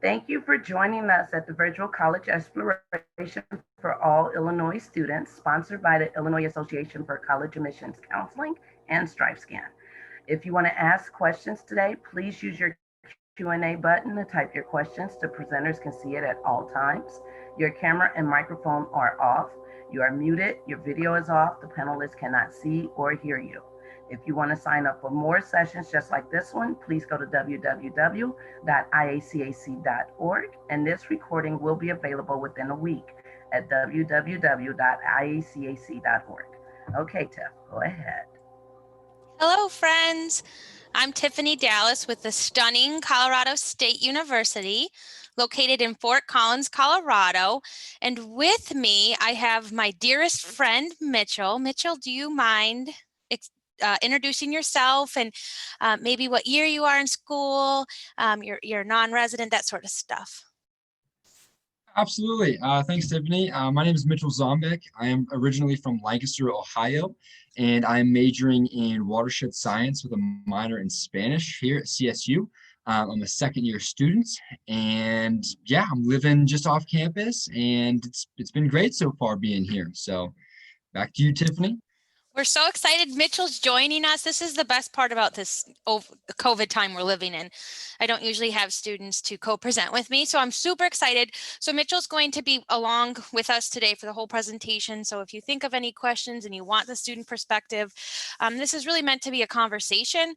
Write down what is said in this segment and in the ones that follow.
Thank you for joining us at the Virtual College Exploration for All Illinois Students, sponsored by the Illinois Association for College Admissions Counseling and StripesCan. If you want to ask questions today, please use your Q&A button to type your questions so presenters can see it at all times. Your camera and microphone are off. You are muted, your video is off, the panelists cannot see or hear you. If you want to sign up for more sessions just like this one, please go to www.iacac.org, and this recording will be available within a week at www.iacac.org. Okay, Tiff, go ahead. Hello, friends. I'm Tiffany Dallas with the stunning Colorado State University, located in Fort Collins, Colorado. And with me, I have my dearest friend, Mitchell. Mitchell, do you mind introducing yourself and maybe what year you are in school, your non-resident, that sort of stuff? Absolutely. Thanks, Tiffany. My name is Mitchell Zombek. I am originally from Lancaster, Ohio, and I'm majoring in watershed science with a minor in Spanish here at CSU. I'm a second-year student, and yeah, I'm living just off campus, and it's been great so far being here. So back to you, Tiffany. We're so excited Mitchell's joining us. This is the best part about this COVID time we're living in. I don't usually have students to co-present with me, so I'm super excited. So Mitchell's going to be along with us today for the whole presentation. So if you think of any questions and you want the student perspective, this is really meant to be a conversation,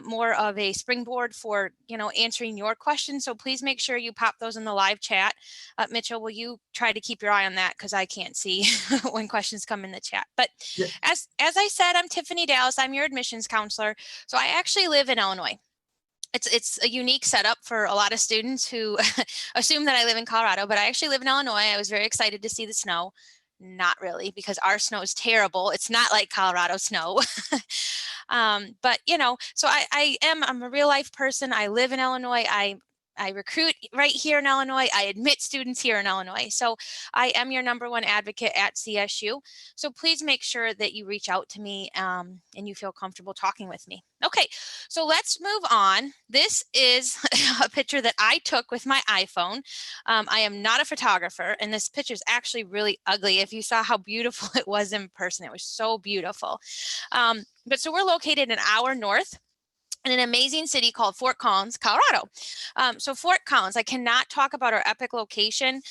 more of a springboard for, answering your questions. So please make sure you pop those in the live chat. Mitchell, will you try to keep your eye on that, because I can't see when questions come in the chat. But yeah. As I said, I'm Tiffany Dallas. I'm your admissions counselor. So I actually live in Illinois. It's a unique setup for a lot of students who assume that I live in Colorado, but I actually live in Illinois. I was very excited to see the snow. Not really, because our snow is terrible. It's not like Colorado snow. But so I'm a real life person. I live in Illinois. I recruit right here in Illinois. I admit students here in Illinois. So I am your #1 advocate at CSU. So please make sure that you reach out to me and you feel comfortable talking with me. Okay, so let's move on. This is a picture that I took with my iPhone. I am not a photographer, and this picture is actually really ugly. If you saw how beautiful it was in person, it was so beautiful. But so we're located an hour north in an amazing city called Fort Collins, Colorado. So Fort Collins, I cannot talk about our epic location,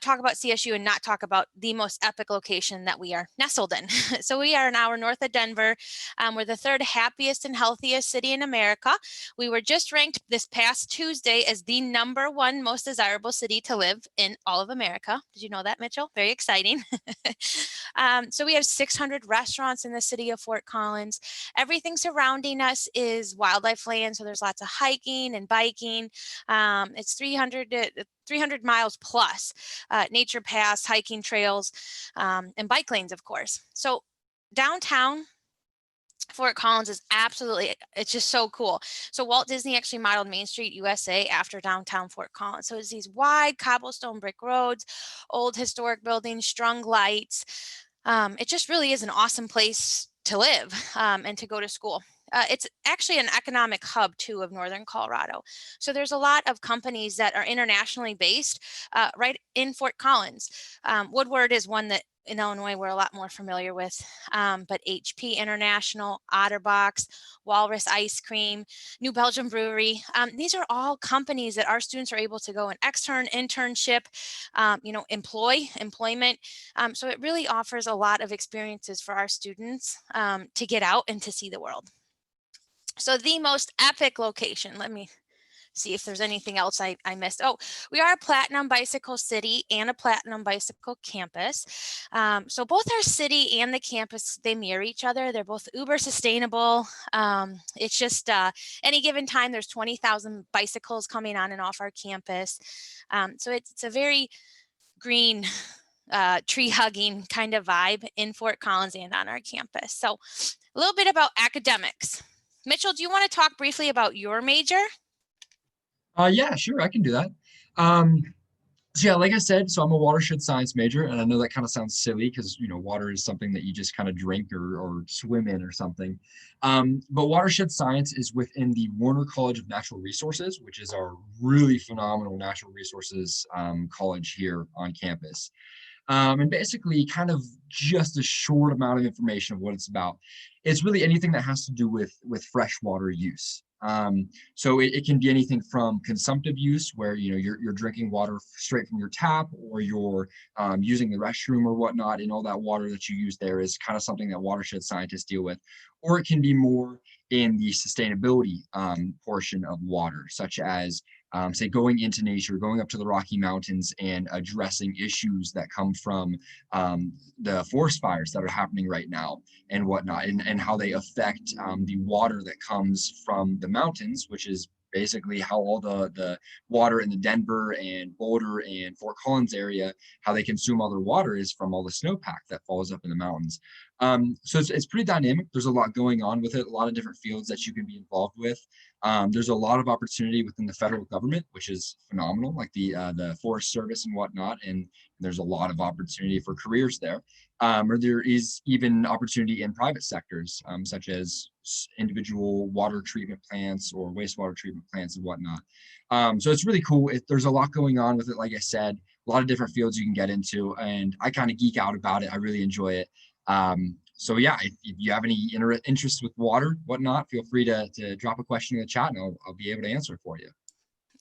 talk about CSU and not talk about the most epic location that we are nestled in. So we are an hour north of Denver. We're the 3rd happiest and healthiest city in America. We were just ranked this past Tuesday as the #1 most desirable city to live in all of America. Did you know that, Mitchell? Very exciting. So we have 600 restaurants in the city of Fort Collins. Everything surrounding us is wildlife land, so there's lots of hiking and biking. It's 300 miles plus, nature paths, hiking trails, and bike lanes, of course. So downtown Fort Collins is it's just so cool. So Walt Disney actually modeled Main Street, USA after downtown Fort Collins. So it's these wide cobblestone brick roads, old historic buildings, strung lights. It just really is an awesome place to live and to go to school. It's actually an economic hub too of Northern Colorado. So there's a lot of companies that are internationally based right in Fort Collins. Woodward is one that in Illinois we're a lot more familiar with, but HP International, Otterbox, Walrus Ice Cream, New Belgium Brewery. These are all companies that our students are able to go and internship, employment. So it really offers a lot of experiences for our students to get out and to see the world. So the most epic location, let me see if there's anything else I missed. Oh, we are a Platinum Bicycle City and a Platinum Bicycle Campus. So both our city and the campus, they mirror each other. They're both uber sustainable. It's just any given time, there's 20,000 bicycles coming on and off our campus. So it's a very green, tree hugging kind of vibe in Fort Collins and on our campus. So a little bit about academics. Mitchell, do you want to talk briefly about your major? Yeah, sure, I can do that. So yeah, like I said, so I'm a watershed science major, and I know that kind of sounds silly because water is something that you just kind of drink or swim in or something. But watershed science is within the Warner College of Natural Resources, which is our really phenomenal natural resources college here on campus. And basically kind of just a short amount of information of what it's about. It's really anything that has to do with freshwater use. So it can be anything from consumptive use, where you're drinking water straight from your tap, or you're using the restroom or whatnot, and all that water that you use there is kind of something that watershed scientists deal with. Or it can be more in the sustainability portion of water, such as say going into nature, going up to the Rocky Mountains and addressing issues that come from the forest fires that are happening right now and whatnot, and how they affect the water that comes from the mountains, which is basically how all the water in the Denver and Boulder and Fort Collins area, how they consume all their water is from all the snowpack that falls up in the mountains. So it's pretty dynamic. There's a lot going on with it, a lot of different fields that you can be involved with. There's a lot of opportunity within the federal government, which is phenomenal, like the Forest Service and whatnot, and there's a lot of opportunity for careers there. Or there is even opportunity in private sectors, such as individual water treatment plants or wastewater treatment plants and whatnot. So it's really cool. There's a lot going on with it, like I said, a lot of different fields you can get into, and I kind of geek out about it. I really enjoy it. So yeah, if you have any interest with water, whatnot, feel free to drop a question in the chat, and I'll be able to answer it for you.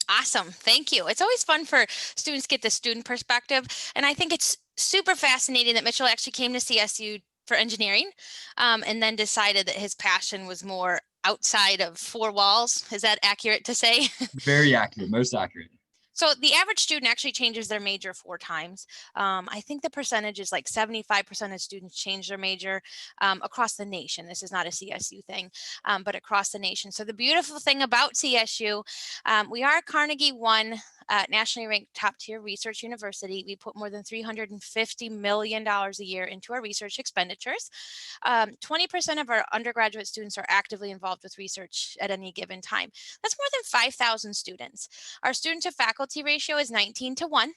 Awesome. Thank you. It's always fun for students to get the student perspective. And I think it's super fascinating that Mitchell actually came to CSU for engineering and then decided that his passion was more outside of four walls. Is that accurate to say? Very accurate, most accurate. So the average student actually changes their major 4 times. I think the percentage is like 75% of students change their major across the nation. This is not a CSU thing, but across the nation. So the beautiful thing about CSU, we are a Carnegie One nationally ranked top tier research university. We put more than $350 million a year into our research expenditures. 20% of our undergraduate students are actively involved with research at any given time. That's more than 5,000 students. Our student to faculty ratio is 19:1.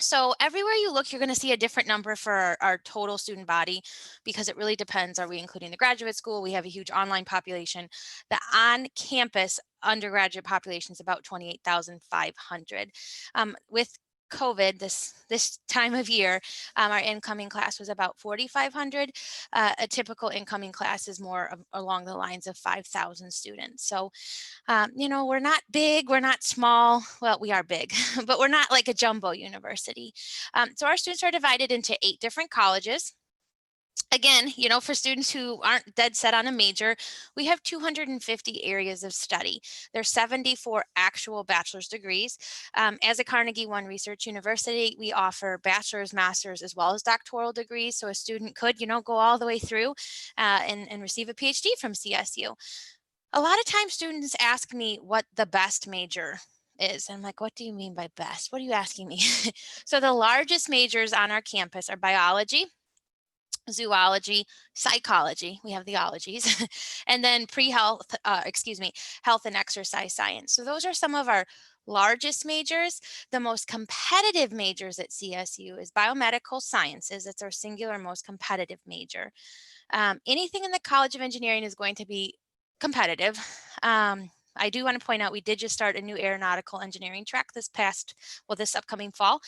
So everywhere you look, you're going to see a different number for our total student body, because it really depends. Are we including the graduate school? We have a huge online population. The on-campus undergraduate population is about 28,500. With COVID, this time of year, our incoming class was about 4,500. A typical incoming class is more along the lines of 5,000 students. So we're not big, we're not small. Well, we are big, but we're not like a jumbo university. So our students are divided into 8 different colleges. Again, for students who aren't dead set on a major, we have 250 areas of study. There's 74 actual bachelor's degrees. As a Carnegie One Research University, we offer bachelor's, master's, as well as doctoral degrees. So a student could, go all the way through and receive a PhD from CSU. A lot of times students ask me what the best major is. I'm like, what do you mean by best? What are you asking me? So the largest majors on our campus are biology, zoology, psychology, we have the ologies, and then health and exercise science. So those are some of our largest majors. The most competitive majors at CSU is biomedical sciences. It's our singular most competitive major. Anything in the College of Engineering is going to be competitive. I do want to point out we did just start a new aeronautical engineering track this upcoming fall.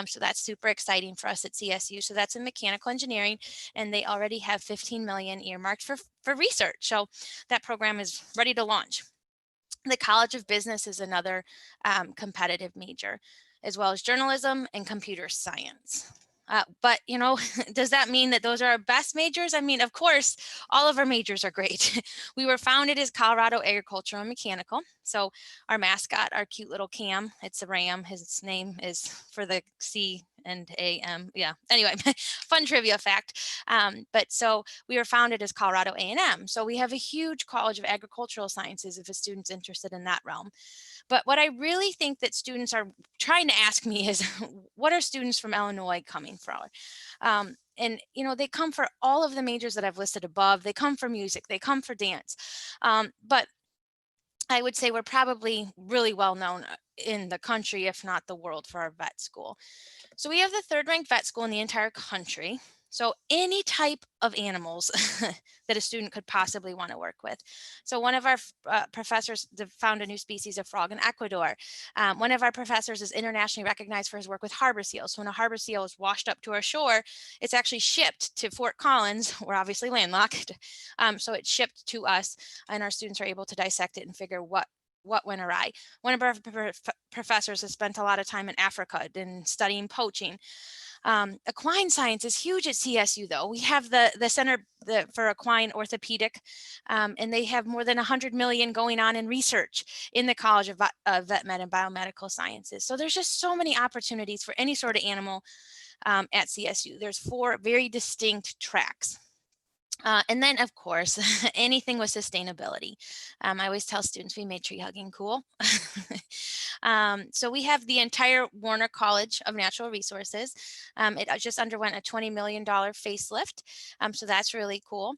So that's super exciting for us at CSU. So that's in mechanical engineering, and they already have 15 million earmarked for research. So that program is ready to launch. The College of Business is another competitive major, as well as journalism and computer science. But, does that mean that those are our best majors? I mean, of course, all of our majors are great. We were founded as Colorado Agricultural and Mechanical. So our mascot, our cute little Cam, it's a ram. His name is for the C and AM. Yeah. Anyway, fun trivia fact. But so we were founded as Colorado A&M. So we have a huge College of Agricultural Sciences if a student's interested in that realm. But what I really think that students are trying to ask me is, what are students from Illinois coming from? And, they come for all of the majors that I've listed above. They come for music, they come for dance. But I would say we're probably really well known in the country, if not the world, for our vet school. So we have the third ranked vet school in the entire country. So any type of animals that a student could possibly want to work with. So one of our professors found a new species of frog in Ecuador. One of our professors is internationally recognized for his work with harbor seals. So when a harbor seal is washed up to our shore, it's actually shipped to Fort Collins. We're obviously landlocked. So it's shipped to us, and our students are able to dissect it and figure what went awry. One of our professors has spent a lot of time in Africa and studying poaching. Equine science is huge at CSU, though. We have the Center for Equine Orthopedic, and they have more than 100 million going on in research in the College of Vet Med and Biomedical Sciences. So there's just so many opportunities for any sort of animal at CSU. There's 4 very distinct tracks. And then, of course, anything with sustainability. I always tell students we made tree hugging cool. So we have the entire Warner College of Natural Resources. It just underwent a $20 million facelift. So that's really cool.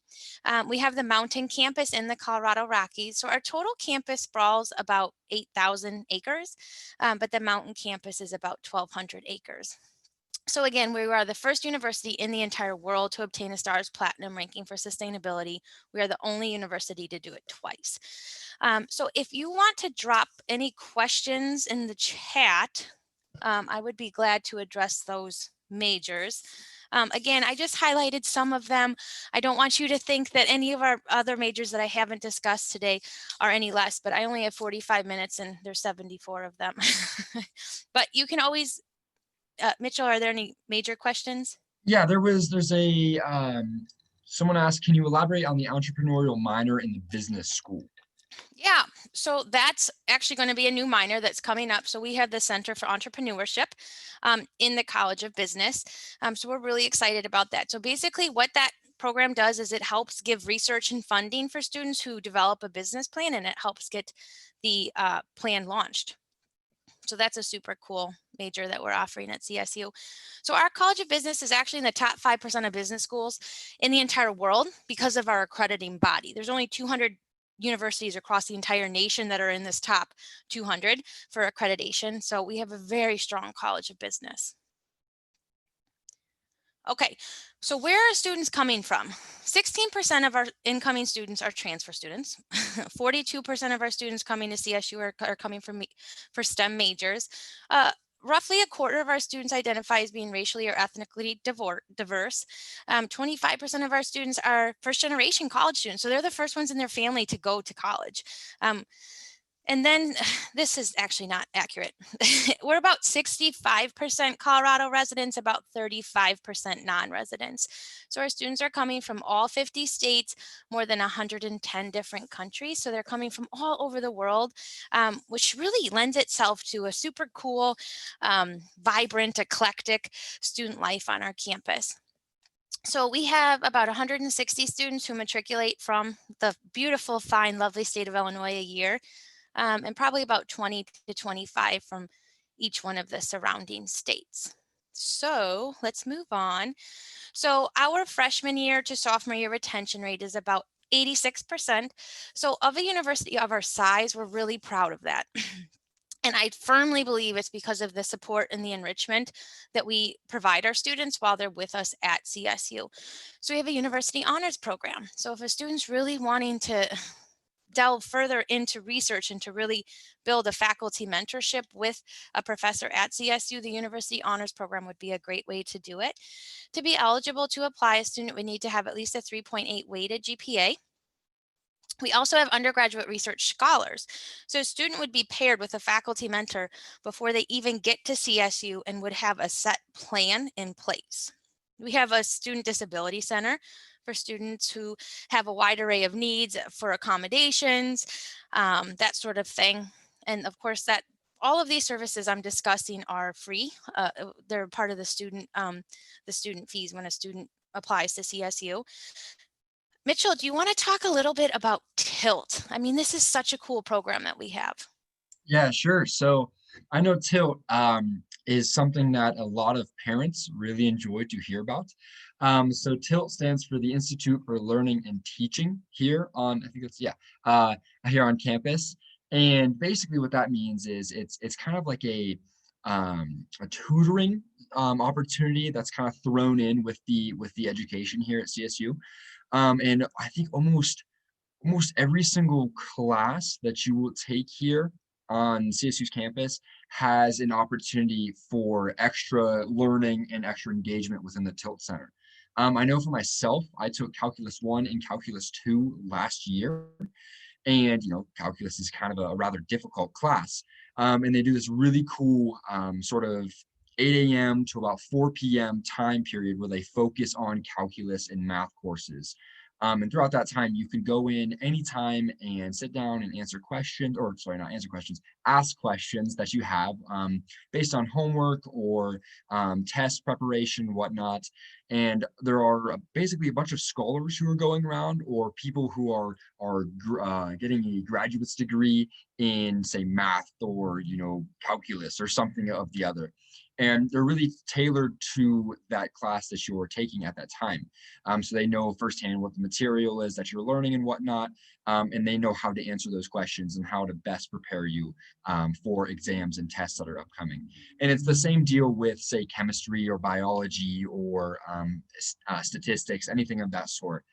We have the mountain campus in the Colorado Rockies. So our total campus sprawls about 8,000 acres, but the mountain campus is about 1,200 acres. So again, we are the first university in the entire world to obtain a STARS Platinum ranking for sustainability. We are the only university to do it twice. So if you want to drop any questions in the chat, I would be glad to address those majors. Again, I just highlighted some of them. I don't want you to think that any of our other majors that I haven't discussed today are any less, but I only have 45 minutes and there's 74 of them. But you can always Mitchell, are there any major questions? Yeah, there's a someone asked, can you elaborate on the entrepreneurial minor in the business school? Yeah, so that's actually going to be a new minor that's coming up. So we have the Center for Entrepreneurship in the College of Business. So we're really excited about that. So basically what that program does is it helps give research and funding for students who develop a business plan, and it helps get the plan launched. So that's a super cool major that we're offering at CSU. So our College of Business is actually in the top 5% of business schools in the entire world because of our accrediting body. There's only 200 universities across the entire nation that are in this top 200 for accreditation. So we have a very strong College of Business. Okay, so where are students coming from? 16% of our incoming students are transfer students. 42% of our students coming to CSU are coming for STEM majors. Roughly a quarter of our students identify as being racially or ethnically diverse. 25% of our students are first generation college students. So they're the first ones in their family to go to college. And then this is actually not accurate. We're about 65% Colorado residents, about 35% non-residents. So our students are coming from all 50 states, more than 110 different countries. So they're coming from all over the world, which really lends itself to a super cool, vibrant, eclectic student life on our campus. So we have about 160 students who matriculate from the beautiful, fine, lovely state of Illinois a year. And probably about 20 to 25 from each one of the surrounding states. So let's move on. So our freshman year to sophomore year retention rate is about 86%. So of a university of our size, we're really proud of that. And I firmly believe it's because of the support and the enrichment that we provide our students while they're with us at CSU. So we have a university honors program. So if a student's really wanting to delve further into research and to really build a faculty mentorship with a professor at CSU, the University Honors Program would be a great way to do it. To be eligible to apply, a student would need to have at least a 3.8 weighted GPA. We also have undergraduate research scholars. So a student would be paired with a faculty mentor before they even get to CSU and would have a set plan in place. We have a student disability center for students who have a wide array of needs for accommodations, that sort of thing. And of course, that all of these services I'm discussing are free. They're part of the student fees when a student applies to CSU. Mitchell, do you want to talk a little bit about TILT? I mean, this is such a cool program that we have. Yeah, sure. So I know TILT is something that a lot of parents really enjoy to hear about. So TILT stands for the Institute for Learning and Teaching here on, I think it's, yeah, here on campus. And basically what that means is it's kind of like a tutoring opportunity that's kind of thrown in with the education here at CSU. And I think almost every single class that you will take here on CSU's campus has an opportunity for extra learning and extra engagement within the Tilt Center. I know for myself, I took Calculus 1 and Calculus 2 last year, and calculus is kind of a rather difficult class. And they do this really cool sort of 8 a.m. to about 4 p.m. time period where they focus on calculus and math courses. And throughout that time, you can go in anytime and sit down and answer questions, or sorry, not answer questions, ask questions that you have based on homework or test preparation, whatnot. And there are basically a bunch of scholars who are going around, or people who are getting a graduate's degree in, say, math or calculus or something of the other. And they're really tailored to that class that you're taking at that time. So they know firsthand what the material is that you're learning and whatnot, and they know how to answer those questions and how to best prepare you for exams and tests that are upcoming. And it's the same deal with, say, chemistry or biology or statistics, anything of that sort.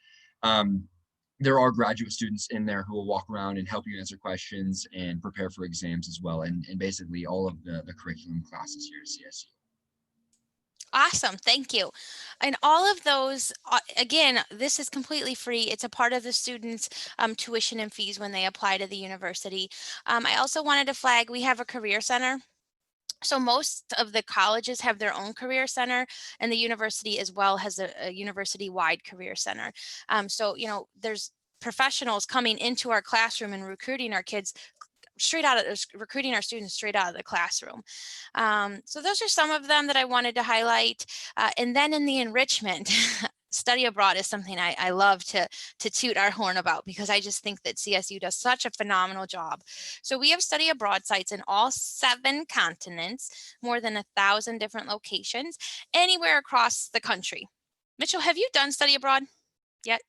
There are graduate students in there who will walk around and help you answer questions and prepare for exams as well, and basically all of the curriculum classes here at CSU. Awesome. Thank you. And all of those, again, this is completely free. It's a part of the students' tuition and fees when they apply to the university. I also wanted to flag, we have a career center. So most of the colleges have their own career center, and the university as well has a university-wide career center. So, there's professionals coming into our classroom and recruiting our kids recruiting our students straight out of the classroom. So those are some of them that I wanted to highlight. And then in the enrichment, study abroad is something I love to toot our horn about, because I just think that CSU does such a phenomenal job. So we have study abroad sites in all 7 continents, more than 1,000 different locations, anywhere across the country. Mitchell, have you done study abroad yet?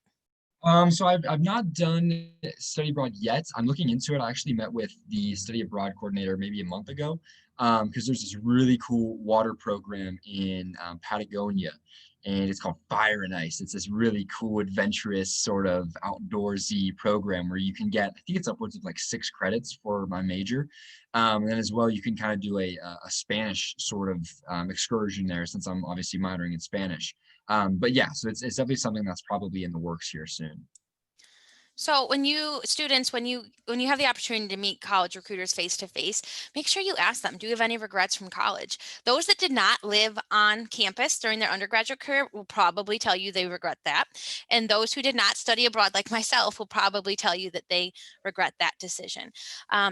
So I've not done study abroad yet. I'm looking into it. I actually met with the study abroad coordinator maybe a month ago, because there's this really cool water program in Patagonia, and it's called Fire and Ice. It's this really cool, adventurous, sort of outdoorsy program where you can get, I think it's upwards of like 6 credits for my major. And then as well, you can kind of do a Spanish sort of excursion there, since I'm obviously minoring in Spanish. But yeah, so it's definitely something that's probably in the works here soon. So when you have the opportunity to meet college recruiters face to face, make sure you ask them, do you have any regrets from college? Those that did not live on campus during their undergraduate career will probably tell you they regret that. And those who did not study abroad, like myself, will probably tell you that they regret that decision.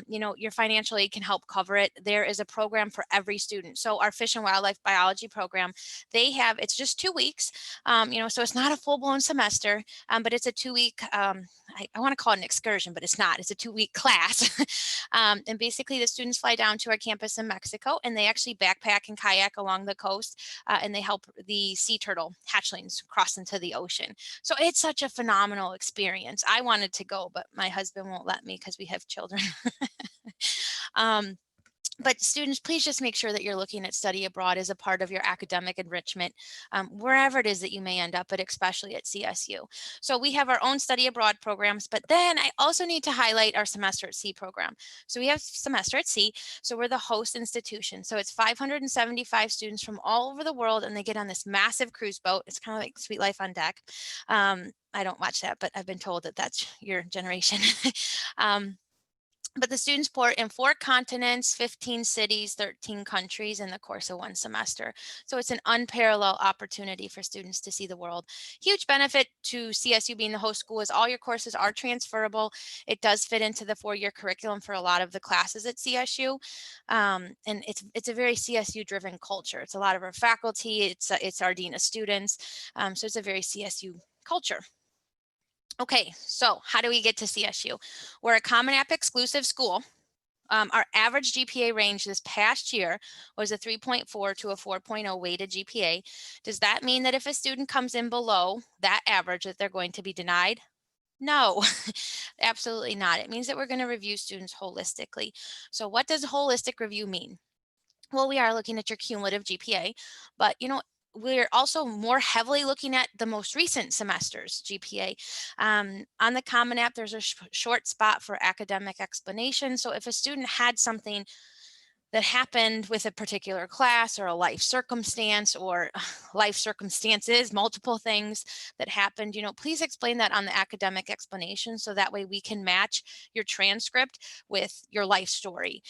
Your financial aid can help cover it. There is a program for every student. So our fish and wildlife biology program, it's just 2 weeks. So it's not a full-blown semester, but it's a 2-week, I want to call it an excursion, but it's not. It's a 2-week class. And basically the students fly down to our campus in Mexico, and they actually backpack and kayak along the coast, and they help the sea turtle hatchlings cross into the ocean. So it's such a phenomenal experience. I wanted to go, but my husband won't let me because we have children. But students, please just make sure that you're looking at study abroad as a part of your academic enrichment, wherever it is that you may end up, but especially at CSU. So we have our own study abroad programs, but then I also need to highlight our Semester at Sea program. So we have Semester at Sea, so we're the host institution. So it's 575 students from all over the world, and they get on this massive cruise boat. It's kind of like Sweet Life on Deck. I don't watch that, but I've been told that that's your generation. But the students port in 4 continents, 15 cities, 13 countries in the course of 1 semester. So it's an unparalleled opportunity for students to see the world. Huge benefit to CSU being the host school is all your courses are transferable. It does fit into the 4-year curriculum for a lot of the classes at CSU. And it's a very CSU driven culture. It's a lot of our faculty, it's our dean of students. So it's a very CSU culture. Okay, so how do we get to CSU? We're a Common App exclusive school. Our average GPA range this past year was a 3.4 to a 4.0 weighted GPA. Does that mean that if a student comes in below that average that they're going to be denied? No, absolutely not. It means that we're going to review students holistically. So what does holistic review mean? Well, we are looking at your cumulative GPA, but we're also more heavily looking at the most recent semester's GPA. On the Common App, there's a short spot for academic explanation. So if a student had something that happened with a particular class or a life circumstance or life circumstances, multiple things that happened, please explain that on the academic explanation so that way we can match your transcript with your life story.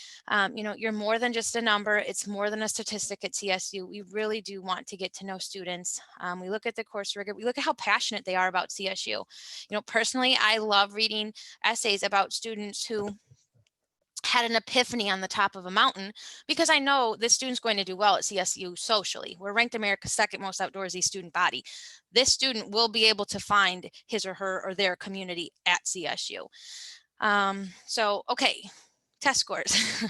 You're more than just a number. It's more than a statistic at CSU. We really do want to get to know students. We look at the course rigor. We look at how passionate they are about CSU. Personally, I love reading essays about students who had an epiphany on the top of a mountain because I know this student's going to do well at CSU socially. We're ranked America's second most outdoorsy student body. This student will be able to find his or her or their community at CSU. Okay, test scores.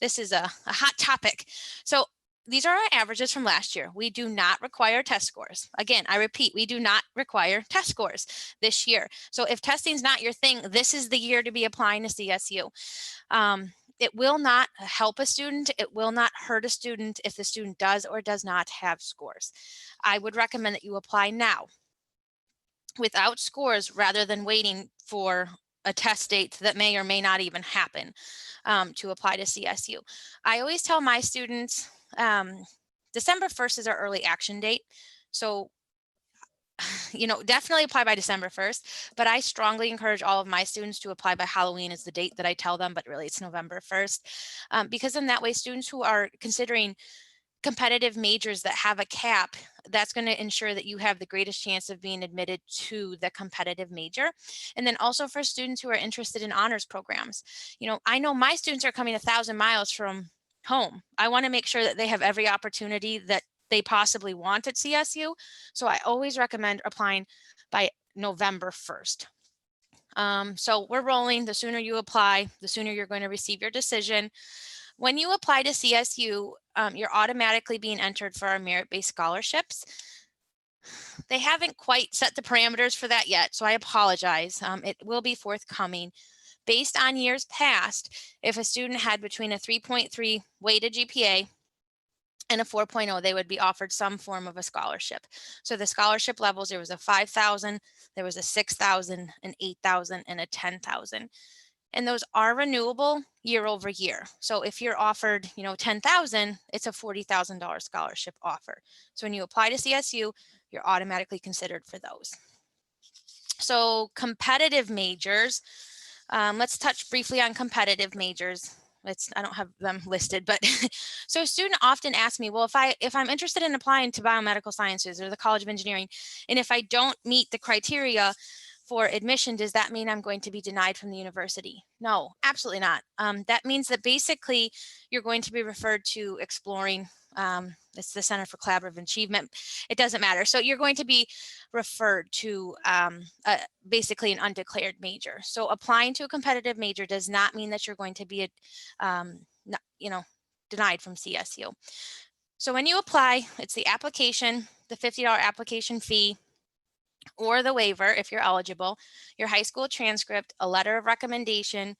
This is a hot topic. So these are our averages from last year. We do not require test scores. Again, I repeat, we do not require test scores this year. So if testing is not your thing, this is the year to be applying to CSU. It will not help a student. It will not hurt a student if the student does or does not have scores. I would recommend that you apply now without scores rather than waiting for a test date that may or may not even happen to apply to CSU. I always tell my students December 1st is our early action date. So definitely apply by December 1st, but I strongly encourage all of my students to apply by Halloween is the date that I tell them, but really it's November 1st. Because in that way, students who are considering competitive majors that have a cap, that's going to ensure that you have the greatest chance of being admitted to the competitive major. And then also for students who are interested in honors programs, I know my students are coming 1,000 miles from home. I want to make sure that they have every opportunity that they possibly want at CSU. So I always recommend applying by November 1st. So we're rolling. The sooner you apply, the sooner you're going to receive your decision. When you apply to CSU, you're automatically being entered for our merit-based scholarships. They haven't quite set the parameters for that yet, so I apologize. It will be forthcoming. Based on years past, if a student had between a 3.3 weighted GPA and a 4.0, they would be offered some form of a scholarship. So the scholarship levels, there was a 5,000, there was a 6,000, an 8,000, and a 10,000. And those are renewable year over year. So if you're offered, 10,000, it's a $40,000 scholarship offer. So when you apply to CSU, you're automatically considered for those. So competitive majors, let's touch briefly on competitive majors. I don't have them listed, but so a student often asks me, well, if I'm interested in applying to biomedical sciences or the College of Engineering, and if I don't meet the criteria for admission, does that mean I'm going to be denied from the university? No, absolutely not. That means that basically you're going to be referred to exploring. It's the Center for Collaborative Achievement. It doesn't matter. So you're going to be referred to basically an undeclared major. So applying to a competitive major does not mean that you're going to be denied from CSU. So when you apply, it's the application, the $50 application fee, or the waiver if you're eligible, your high school transcript, a letter of recommendation,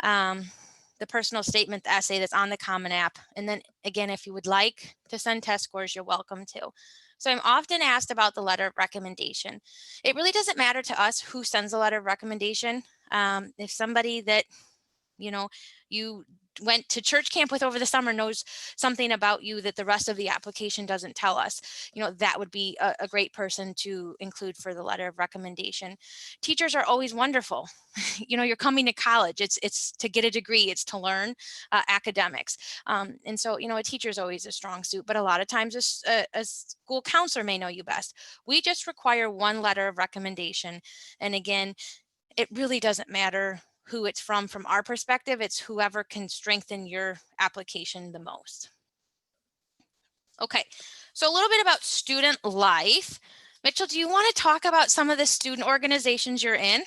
the personal statement, the essay that's on the Common App. And then again, if you would like to send test scores, you're welcome to. So I'm often asked about the letter of recommendation. It really doesn't matter to us who sends the letter of recommendation. If somebody that, you went to church camp with over the summer knows something about you that the rest of the application doesn't tell us, that would be a great person to include for the letter of recommendation. Teachers are always wonderful. You're coming to college. It's to get a degree. It's to learn academics. And so, a teacher is always a strong suit, but a lot of times a school counselor may know you best. We just require one letter of recommendation. And again, it really doesn't matter who it's from our perspective. It's whoever can strengthen your application the most. Okay, so a little bit about student life. Mitchell, do you want to talk about some of the student organizations you're in?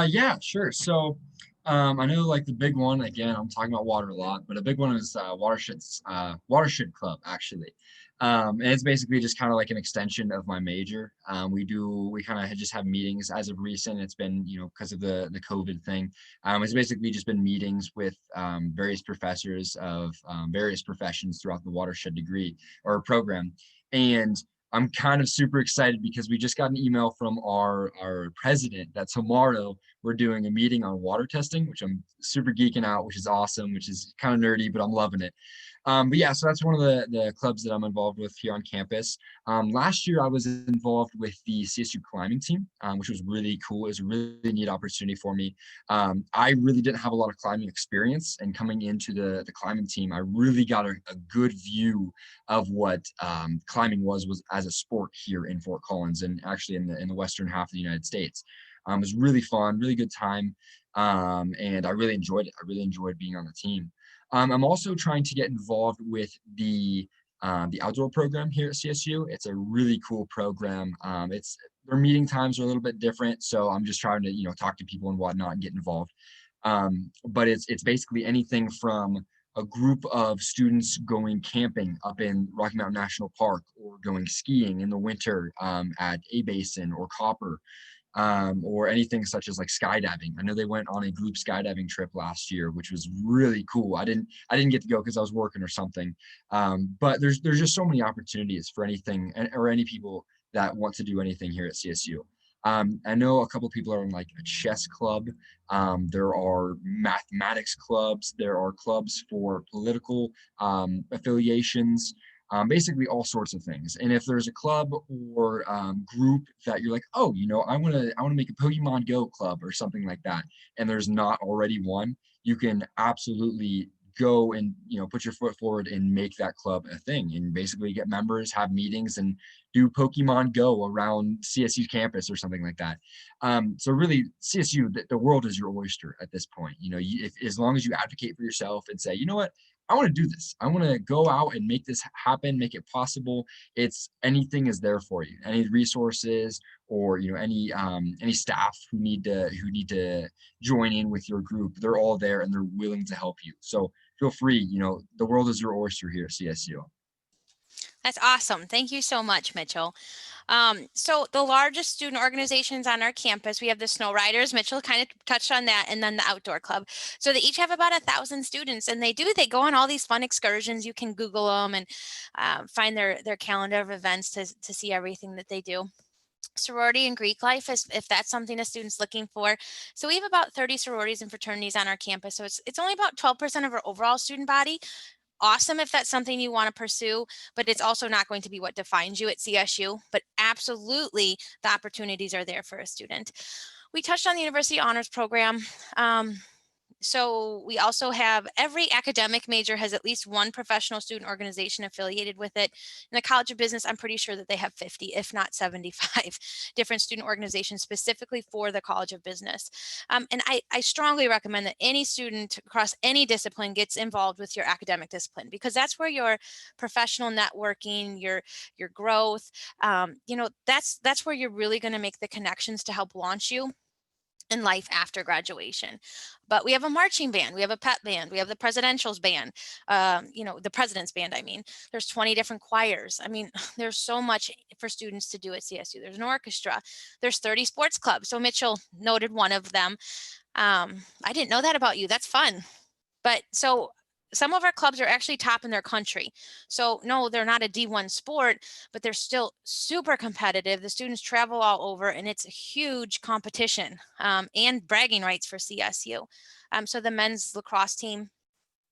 Yeah, sure. So I know like the big one, again, I'm talking about water a lot, but a big one is Watershed Club, actually. And it's basically just kind of like an extension of my major. We kind of just have meetings as of recent. It's been, because of the COVID thing. It's basically just been meetings with various professors of various professions throughout the watershed degree or program. And I'm kind of super excited because we just got an email from our president that tomorrow we're doing a meeting on water testing, which I'm super geeking out, which is awesome, which is kind of nerdy, but I'm loving it. But yeah, so that's one of the clubs that I'm involved with here on campus. Last year, I was involved with the CSU climbing team, which was really cool. It was a really neat opportunity for me. I really didn't have a lot of climbing experience, and coming into the climbing team, I really got a good view of what climbing was as a sport here in Fort Collins, and actually in the western half of the United States. It was really fun, really good time, and I really enjoyed it. I really enjoyed being on the team. I'm also trying to get involved with the outdoor program here at CSU. It's a really cool program. Their meeting times are a little bit different, so I'm just trying to talk to people and whatnot and get involved. But it's basically anything from a group of students going camping up in Rocky Mountain National Park, or going skiing in the winter at A Basin or Copper, or anything such as like skydiving. I know they went on a group skydiving trip last year, which was really cool. I didn't get to go because I was working or something. But there's just so many opportunities for anything or any people that want to do anything here at CSU. I know a couple people are in like a chess club. There are mathematics clubs. There are clubs for political affiliations. Basically all sorts of things. And if there's a club or group that you're like, oh, I want to make a Pokemon Go club or something like that, and there's not already one, you can absolutely go and put your foot forward and make that club a thing, and basically get members, have meetings, and do Pokemon Go around CSU campus or something like that. So really, CSU, the world is your oyster at this point. As long as you advocate for yourself and say, you know what, I want to do this. I want to go out and make this happen, make it possible. Anything is there for you. Any resources, or any staff who need to join in with your group, they're all there and they're willing to help you. So feel free. The world is your oyster here at CSU. That's awesome. Thank you so much, Mitchell. So the largest student organizations on our campus, we have the Snow Riders. Mitchell kind of touched on that, and then the Outdoor Club. So they each have about 1,000 students, and they go on all these fun excursions. You can Google them and find their calendar of events to see everything that they do. Sorority and Greek life, if that's something a student's looking for. So we have about 30 sororities and fraternities on our campus. So it's only about 12% of our overall student body. Awesome if that's something you want to pursue, but it's also not going to be what defines you at CSU. But absolutely, the opportunities are there for a student. We touched on the University Honors Program. So we also have every academic major has at least one professional student organization affiliated with it. In the College of Business, I'm pretty sure that they have 50, if not 75 different student organizations specifically for the College of Business. And I strongly recommend that any student across any discipline gets involved with your academic discipline, because that's where your professional networking, your growth, that's where you're really going to make the connections to help launch you in life after graduation. But we have a marching band, we have a pep band, we have the presidential's band, the president's band. I mean, there's 20 different choirs. I mean, there's so much for students to do at CSU. There's an orchestra, there's 30 sports clubs. So Mitchell noted one of them. I didn't know that about you. That's fun. But so some of our clubs are actually top in their country. So no, they're not a D1 sport, but they're still super competitive. The students travel all over, and it's a huge competition and bragging rights for CSU. So the men's lacrosse team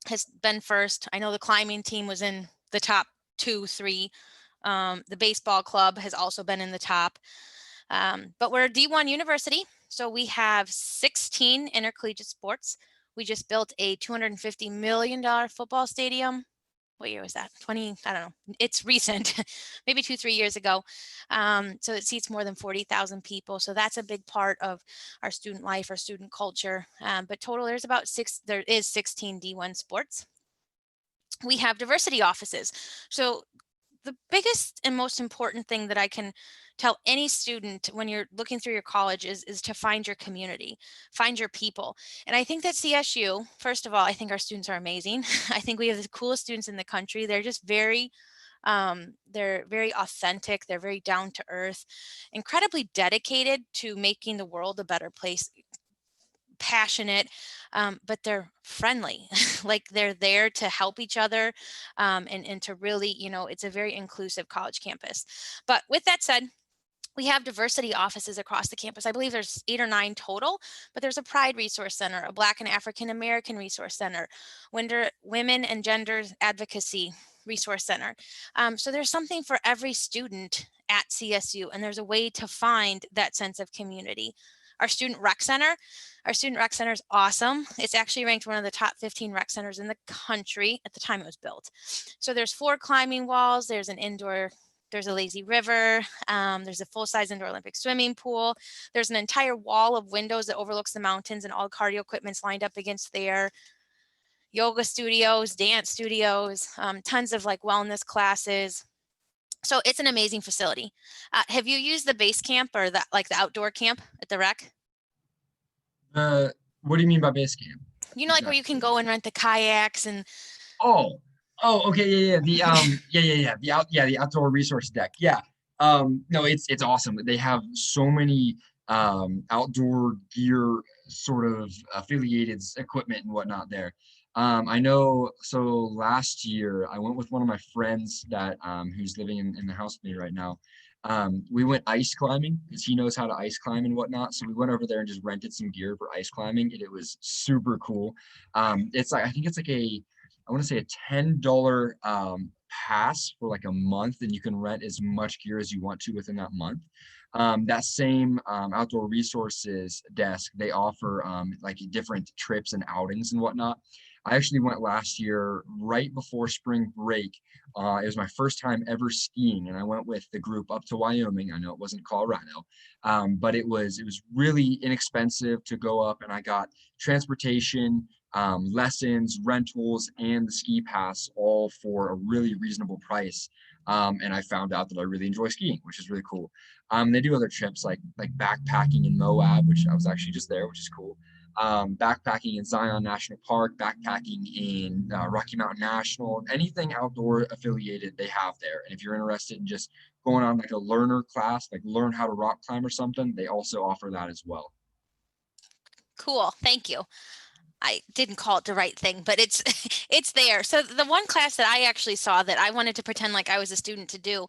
has been first. I know the climbing team was in the top 2, 3. The baseball club has also been in the top. But we're a D1 university, so we have 16 intercollegiate sports. We just built a $250 million football stadium. What year was that? I don't know. It's recent, maybe 2-3 years ago. So it seats more than 40,000 people. So that's a big part of our student life, our student culture. But total, there is 16 D1 sports. We have diversity offices. So the biggest and most important thing that I can tell any student when you're looking through your college is to find your community, find your people. And I think that CSU, first of all, I think our students are amazing. I think we have the coolest students in the country. They're very authentic, they're very down to earth, incredibly dedicated to making the world a better place, passionate, but they're friendly. Like they're there to help each other, and to really, it's a very inclusive college campus. But with that said, we have diversity offices across the campus. I believe there's 8 or 9 total, but there's a Pride Resource Center, a Black and African American Resource Center, Women and Gender Advocacy Resource Center. So there's something for every student at CSU, and there's a way to find that sense of community. Our student rec center, is awesome. It's actually ranked one of the top 15 rec centers in the country at the time it was built. So there's 4 climbing walls. There's a lazy river. There's a full-size indoor Olympic swimming pool. There's an entire wall of windows that overlooks the mountains, and all cardio equipment's lined up against there. Yoga studios, dance studios, tons of like wellness classes. So it's an amazing facility. Have you used the base camp or the outdoor camp at the rec? What do you mean by base camp? Like where you can go and rent the kayaks and. Oh, okay, yeah. The outdoor resource deck. Yeah. No, it's awesome. They have so many outdoor gear sort of affiliated equipment and whatnot there. I know, so last year I went with one of my friends that who's living in the house with me right now. We went ice climbing because he knows how to ice climb and whatnot. So we went over there and just rented some gear for ice climbing, and it was super cool. It's like, I think it's like I want to say a $10 pass for like a month, and you can rent as much gear as you want to within that month. That same outdoor resources desk, they offer like different trips and outings and whatnot. I actually went last year right before spring break. It was my first time ever skiing, and I went with the group up to Wyoming. I know it wasn't Colorado, but it was really inexpensive to go up, and I got transportation, lessons, rentals, and the ski pass all for a really reasonable price. And I found out that I really enjoy skiing, which is really cool. They do other trips like backpacking in Moab, which I was actually just there, which is cool. Backpacking in Zion National Park, backpacking in Rocky Mountain National, anything outdoor affiliated they have there. And if you're interested in just going on like a learner class, like learn how to rock climb or something, they also offer that as well. Cool, thank you. I didn't call it the right thing, but it's it's there. So the one class that I actually saw that I wanted to pretend like I was a student to do.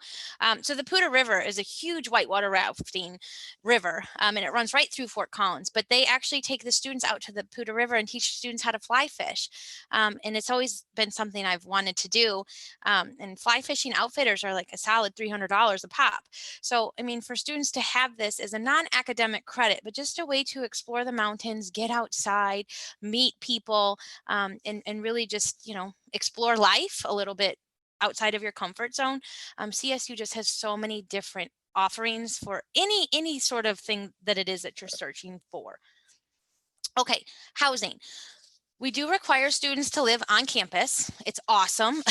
So the Poudre River is a huge whitewater rafting river, and it runs right through Fort Collins. But they actually take the students out to the Poudre River and teach students how to fly fish. And it's always been something I've wanted to do. And fly fishing outfitters are like a solid $300 a pop. So, I mean, for students to have this as a non-academic credit, but just a way to explore the mountains, get outside, meet people, and really just, explore life a little bit outside of your comfort zone. CSU just has so many different offerings for any sort of thing that it is that you're searching for. Okay, housing. We do require students to live on campus. It's awesome.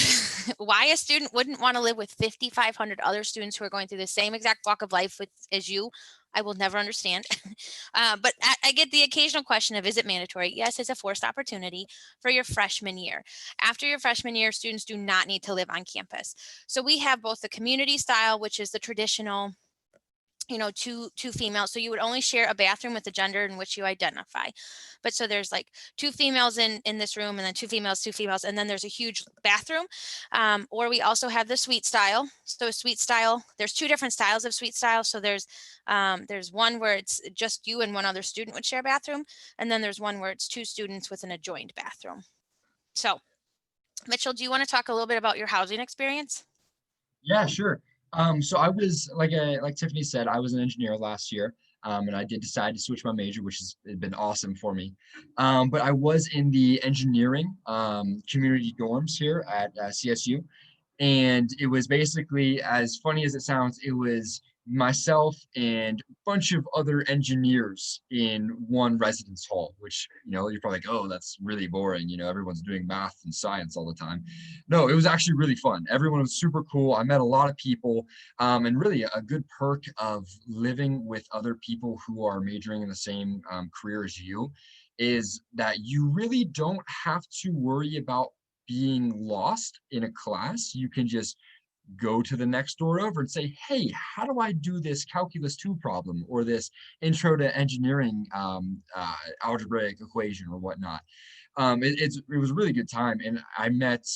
Why a student wouldn't want to live with 5,500 other students who are going through the same exact walk of life as you, I will never understand. But I get the occasional question of, is it mandatory? Yes, it's a forced opportunity for your freshman year. After your freshman year, students do not need to live on campus. So we have both the community style, which is the traditional, two females. So you would only share a bathroom with the gender in which you identify. But so there's like 2 females in this room, and then 2 females, and then there's a huge bathroom. Or we also have the suite style. So suite style, there's 2 different styles of suite style. So there's one where it's just you and one other student would share a bathroom. And then there's one where it's 2 students with an adjoined bathroom. So Mitchell, do you want to talk a little bit about your housing experience? Yeah, sure. So I was like Tiffany said, I was an engineer last year, and I did decide to switch my major, which has been awesome for me. But I was in the engineering community dorms here at CSU, and it was basically, as funny as it sounds, it was myself and a bunch of other engineers in one residence hall, which, you're probably like, oh, that's really boring. Everyone's doing math and science all the time. No, it was actually really fun. Everyone was super cool. I met a lot of people, and really a good perk of living with other people who are majoring in the same career as you is that you really don't have to worry about being lost in a class. You can just go to the next door over and say, hey, how do I do this calculus 2 problem or this intro to engineering algebraic equation or whatnot. It was a really good time. And I met,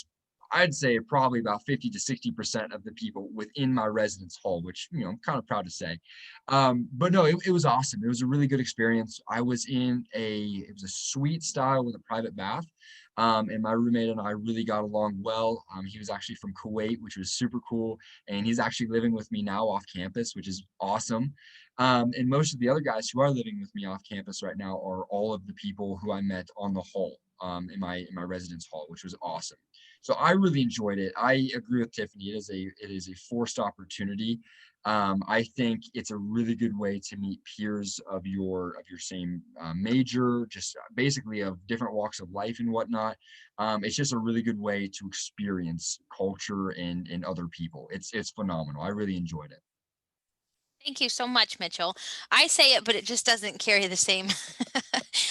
I'd say probably about 50 to 60% of the people within my residence hall, which, I'm kind of proud to say. But no, it was awesome. It was a really good experience. I was it was a suite style with a private bath. And my roommate and I really got along well. He was actually from Kuwait, which was super cool. And he's actually living with me now off campus, which is awesome. And most of the other guys who are living with me off campus right now are all of the people who I met on the hall in my residence hall, which was awesome. So I really enjoyed it. I agree with Tiffany. It is a forced opportunity. I think it's a really good way to meet peers of your same major, just basically of different walks of life and whatnot. It's just a really good way to experience culture and other people. It's phenomenal. I really enjoyed it. Thank you so much, Mitchell. I say it, but it just doesn't carry the same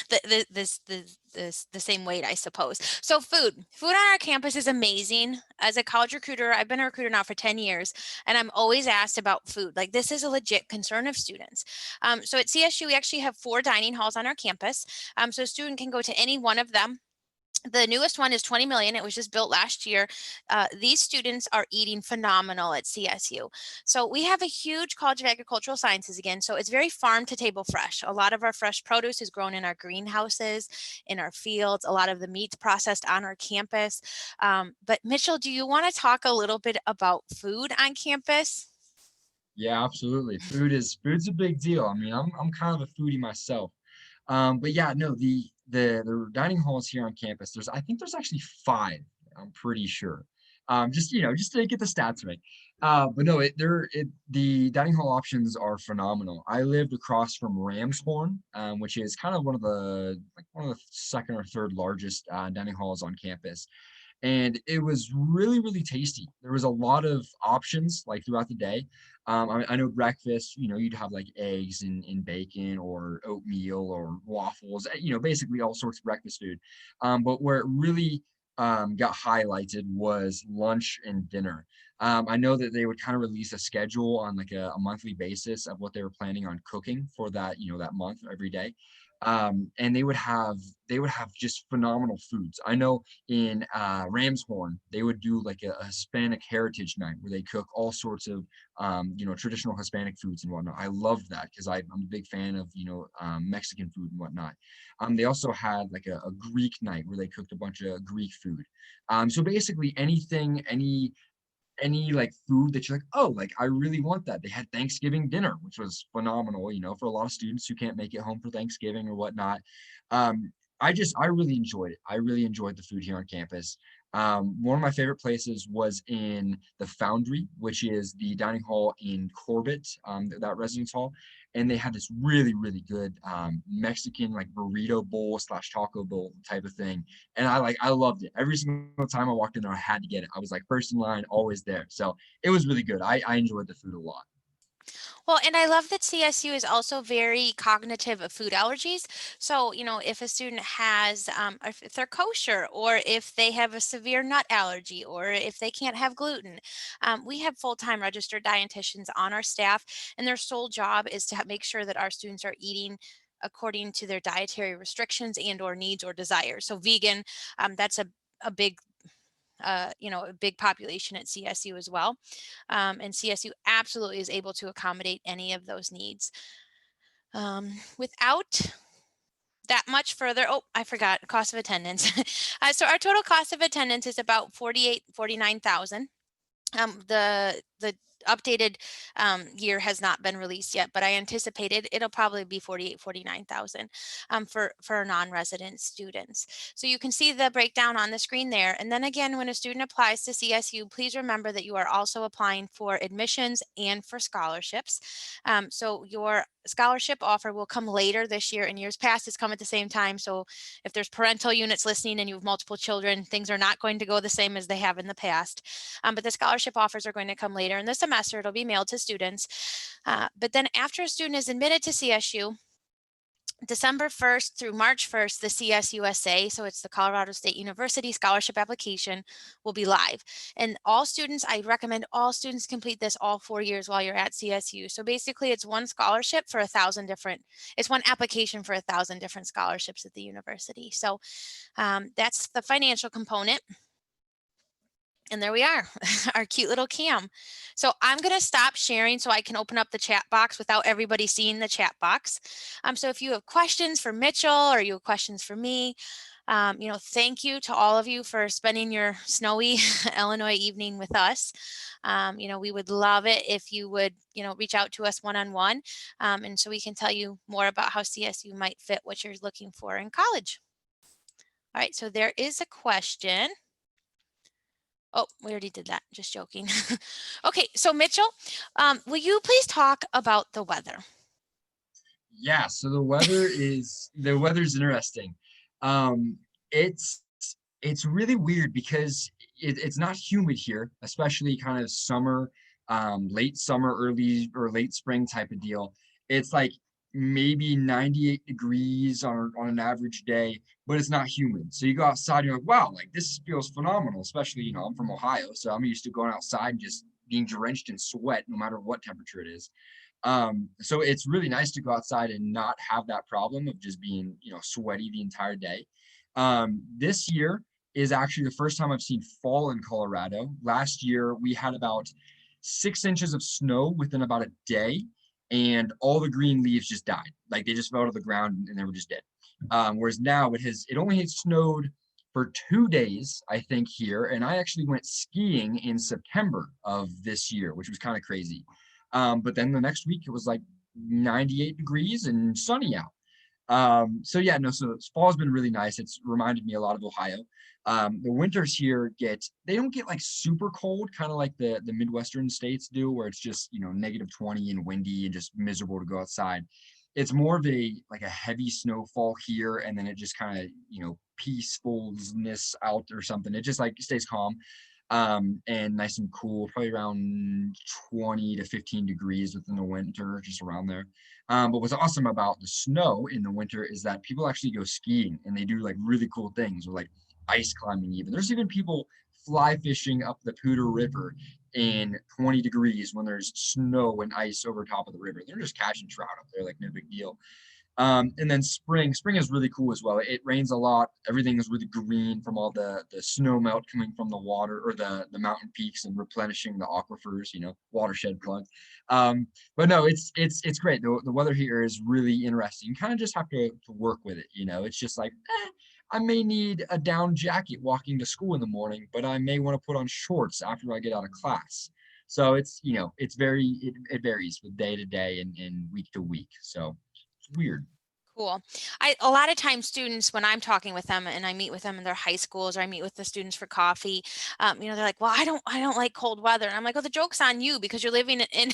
the same weight, I suppose. So food on our campus is amazing. As a college recruiter, I've been a recruiter now for 10 years, and I'm always asked about food. Like, this is a legit concern of students. So at CSU, we actually have 4 dining halls on our campus. So a student can go to any one of them. The newest one is 20 million. It was just built last year. These students are eating phenomenal at CSU. So we have a huge College of Agricultural Sciences again. So it's very farm to table fresh. A lot of our fresh produce is grown in our greenhouses, in our fields. A lot of the meat's processed on our campus. But Mitchell, do you want to talk a little bit about food on campus? Yeah, absolutely. Food's a big deal. I mean, I'm kind of a foodie myself. But yeah, no, the dining halls here on campus, I think there's actually 5, I'm pretty sure. Just to get the stats right. But no, the dining hall options are phenomenal. I lived across from Ramshorn, which is kind of one of the second or third largest dining halls on campus. And it was really, really tasty. There was a lot of options like throughout the day. I know breakfast, you'd have like eggs and bacon or oatmeal or waffles, basically all sorts of breakfast food. But where it really got highlighted was lunch and dinner. I know that they would kind of release a schedule on like a monthly basis of what they were planning on cooking for that, that month every day. And they would have just phenomenal foods. I know in Ramshorn, they would do like a Hispanic heritage night where they cook all sorts of traditional Hispanic foods and whatnot. I loved that because I'm a big fan of Mexican food and whatnot. They also had like a Greek night where they cooked a bunch of Greek food. So basically any like food that you're like, oh, like I really want that. They had Thanksgiving dinner, which was phenomenal, for a lot of students who can't make it home for Thanksgiving or whatnot. I really enjoyed it. I really enjoyed the food here on campus. One of my favorite places was in the Foundry, which is the dining hall in Corbett, that residence hall. And they had this really, really good Mexican like burrito bowl / taco bowl type of thing. And I loved it. Every single time I walked in there, I had to get it. I was like first in line, always there. So it was really good. I enjoyed the food a lot. Well, and I love that CSU is also very cognitive of food allergies. So, if a student has, if they're kosher, or if they have a severe nut allergy, or if they can't have gluten, we have full-time registered dietitians on our staff, and their sole job is to make sure that our students are eating according to their dietary restrictions and or needs or desires. So vegan, that's a big a big population at CSU as well. And CSU absolutely is able to accommodate any of those needs. Without that much further, oh, I forgot cost of attendance. So our total cost of attendance is about 49,000. The updated year has not been released yet, but I anticipated it'll probably be 48, 49,000 for non-resident students. So you can see the breakdown on the screen there. And then again, when a student applies to CSU, please remember that you are also applying for admissions and for scholarships. So your scholarship offer will come later this year. In years past, it's come at the same time. So if there's parental units listening and you have multiple children, things are not going to go the same as they have in the past. But the scholarship offers are going to come later in the semester. It'll be mailed to students. But then after a student is admitted to CSU, December 1st through March 1st, the CSUSA, so it's the Colorado State University scholarship application, will be live. And all students, I recommend all students complete this all 4 years while you're at CSU. So basically it's one scholarship for 1,000 different, it's one application for 1,000 different scholarships at the university. So that's the financial component. And there we are, our cute little cam. So I'm going to stop sharing so I can open up the chat box without everybody seeing the chat box. So if you have questions for Mitchell or you have questions for me, thank you to all of you for spending your snowy Illinois evening with us. We would love it if you would, reach out to us one-on-one. And so we can tell you more about how CSU might fit what you're looking for in college. All right, so there is a question. Oh, we already did that. Just joking. Okay, so Mitchell, will you please talk about the weather? Yeah, so the weather's interesting. It's really weird because it's not humid here, especially kind of summer, late summer, early or late spring type of deal. It's like maybe 98 degrees on an average day, but it's not humid. So you go outside, you're like, wow, like this feels phenomenal. Especially, I'm from Ohio, so I'm used to going outside and just being drenched in sweat, no matter what temperature it is. So it's really nice to go outside and not have that problem of just being, sweaty the entire day. This year is actually the first time I've seen fall in Colorado. Last year we had about 6 inches of snow within about a day, and all the green leaves just died. Like they just fell to the ground and they were just dead. Whereas now it only had snowed for 2 days, I think, here. And I actually went skiing in September of this year, which was kind of crazy. But then the next week it was like 98 degrees and sunny out. So fall's been really nice. It's reminded me a lot of Ohio. The winters here they don't get like super cold, kind of like the Midwestern states do, where it's just, -20 and windy and just miserable to go outside. It's more of a heavy snowfall here, and then it just kind of, peacefulness out or something. It just stays calm. And nice and cool, probably around 20 to 15 degrees within the winter, just around there. But what's awesome about the snow in the winter is that people actually go skiing and they do really cool things, or ice climbing even. There's even people fly fishing up the Poudre River in 20 degrees when there's snow and ice over top of the river. They're just catching trout up there, no big deal. And then spring is really cool as well. It rains a lot. Everything is really green from all the snow melt coming from the water, or the mountain peaks, and replenishing the aquifers, watershed plug. But no, it's great. The weather here is really interesting. You kind of just have to work with it. It's just I may need a down jacket walking to school in the morning, but I may want to put on shorts after I get out of class. So it varies with day to day and week to week. So it's weird. Cool. A lot of times students, when I'm talking with them and I meet with them in their high schools, or I meet with the students for coffee, they're like, well, I don't like cold weather. And I'm like, well, the joke's on you, because you're living in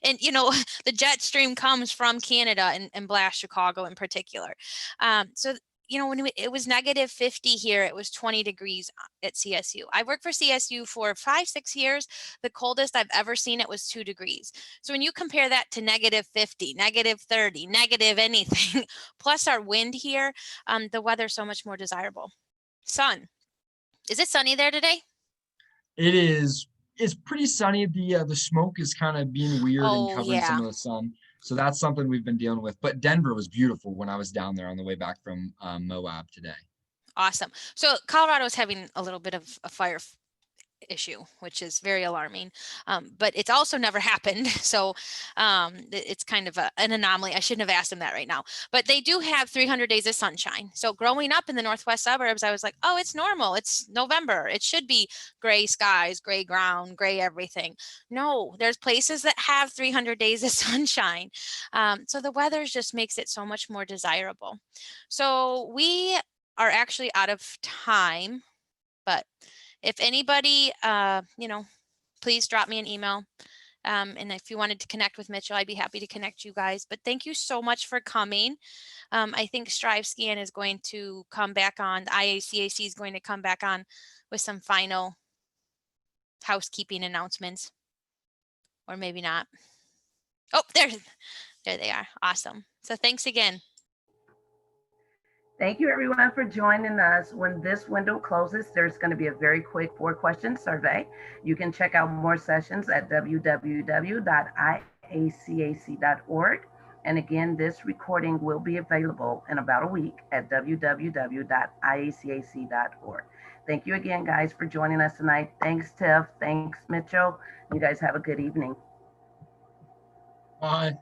the jet stream comes from Canada and blast Chicago in particular. So when it was -50 here, it was 20 degrees at CSU. I worked for CSU for 5-6 years. The coldest I've ever seen it was 2 degrees. So when you compare that to -50, -30, negative anything, plus our wind here, the weather's so much more desirable. Sun. Is it sunny there today? It is. It's pretty sunny. The smoke is kind of being weird and covering some of the sun. So that's something we've been dealing with. But Denver was beautiful when I was down there on the way back from Moab today. Awesome. So Colorado is having a little bit of a fire issue, which is very alarming. But it's also never happened. So it's kind of an anomaly. I shouldn't have asked them that right now, but they do have 300 days of sunshine. So growing up in the Northwest suburbs, I was like, oh, it's normal. It's November. It should be gray skies, gray ground, gray everything. No, there's places that have 300 days of sunshine. So the weather just makes it so much more desirable. So we are actually out of time, but if anybody, please drop me an email. And if you wanted to connect with Mitchell, I'd be happy to connect you guys. But thank you so much for coming. I think StriveScan is going to come back on. The IACAC is going to come back on with some final housekeeping announcements, or maybe not. Oh, there they are. Awesome. So thanks again. Thank you everyone for joining us. When this window closes, there's going to be a very quick 4-question survey. You can check out more sessions at www.iacac.org. And again, this recording will be available in about a week at www.iacac.org. Thank you again, guys, for joining us tonight. Thanks, Tiff. Thanks, Mitchell. You guys have a good evening. Bye.